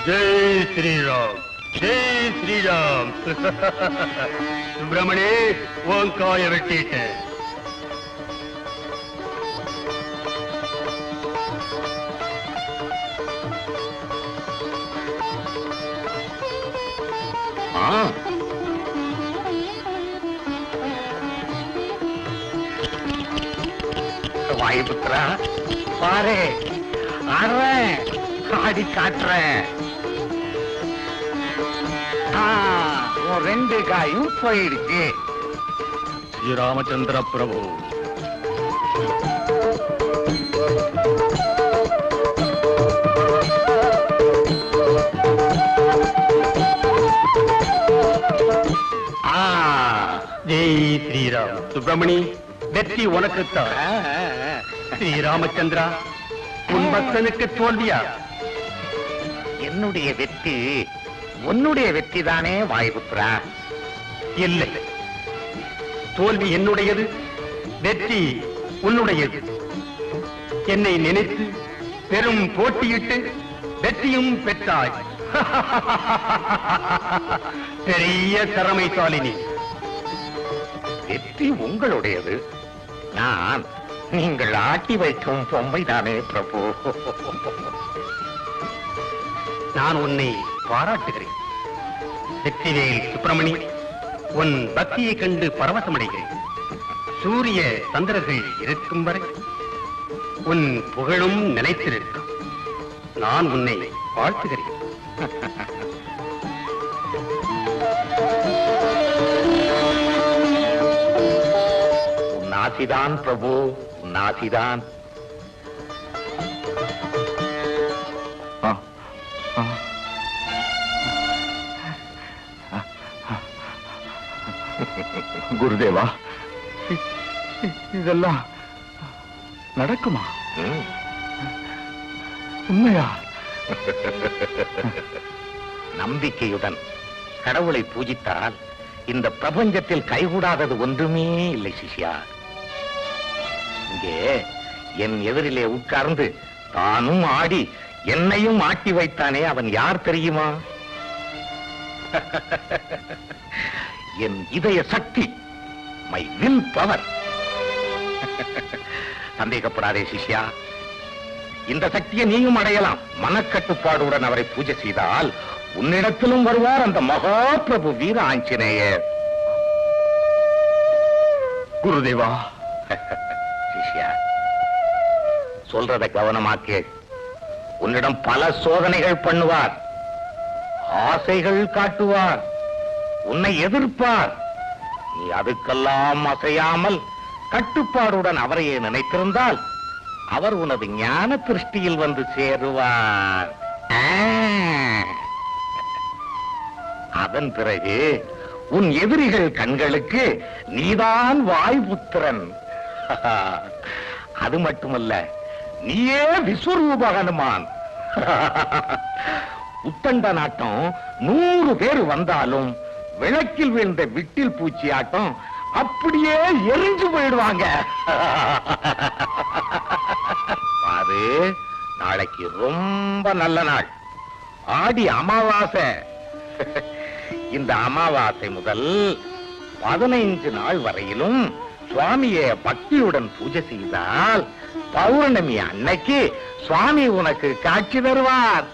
जय श्री राम, जय श्री राम। सुब्रमणे ओंकाय वेट्टिटे வாயுபுத்திரா பாரு, ஆடுறேன், ஆடி காட்டுறேன். ரெண்டு காயும் போயிடுச்சு. श्री रामचंद्र प्रभु जय श्री राम। सुब्रमणी வெற்றி உனக்குத்தான். ஸ்ரீ ராமச்சந்திரா, உன் பக்தனுக்கு தோல்வியா? என்னுடைய வெற்றி உன்னுடைய வெற்றி தானே வாயுபுத்திரா? இல்லை, தோல்வி என்னுடையது, வெற்றி உன்னுடையது. என்னை நினைத்து பெரும் போட்டியிட்டு வெற்றியும் பெற்றாய். பெரிய திறமைசாலினி. வெற்றி உங்களுடையது, நான் நீங்கள் ஆட்டி வைக்கும் பொம்மை தானே பிரபு. நான் உன்னை பாராட்டுகிறேன். வெற்றிவேல் சுப்பிரமணி, உன் பக்தியை கண்டு பரவசமடைகிறேன். சூரிய சந்திரர்கள் இருக்கும் வரை உன் புகழும் நிலைத்திருக்கும். நான் உன்னை வாழ்த்துகிறேன். உன்னாசிதான் பிரபு, உன்னாசிதான். குருதேவா, இதெல்லாம் நடக்குமா? உண்மையா? நம்பிக்கையுடன் கடவுளை பூஜித்தால் இந்த பிரபஞ்சத்தில் கைகூடாதது ஒன்றுமே இல்லை சிஷ்யா. இங்கே என் எதிரிலே உட்கார்ந்து தானும் ஆடி என்னையும் ஆட்டி வைத்தானே, அவன் யார் தெரியுமா? என் இதய சக்தி, மை வில் பவர். சந்தேகப்படாதே சிஷ்யா, இந்த சக்தியை நீயும் அடையலாம். மனக்கட்டுப்பாடுடன் அவரை பூஜை செய்தால் உன்னிடத்திலும் வருவார் அந்த மகா பிரபு வீர ஆஞ்சநேயர். குருதேவா, சிஷ்யா, சொல்றத கவனமாக்கே. உன்னிடம் பல சோதனைகள் பண்ணுவார், ஆசைகள் காட்டுவார், உன்னை எதிர்ப்பார். நீ அதுக்கெல்லாம் அசையாமல் கட்டுப்பாடுடன் அவரையே நினைத்திருந்தால் அவர் உனது ஞான திருஷ்டியில் வந்து சேருவார். அதன் பிறகு உன் எதிரிகள் கண்களுக்கு நீதான் வாயுபுத்திரன். அது மட்டுமல்ல, நீயே விஸ்வரூப ஹனுமான். உத்தண்ட நாட்டம் 100 பேர் வந்தாலும் விளக்கில் விழுந்த விட்டில் பூச்சி ஆட்டம் அப்படியே எரிஞ்சு போயிடுவாங்க. பாரு, நாளைக்கு ரொம்ப நல்ல நாள், ஆடி அமாவாசை. இந்த அமாவாசை முதல் 15 நாள் வரையிலும் சுவாமியை பக்தியுடன் பூஜை செய்தால் பௌர்ணமி அன்னைக்கு சுவாமி உனக்கு காட்சி தருவார்.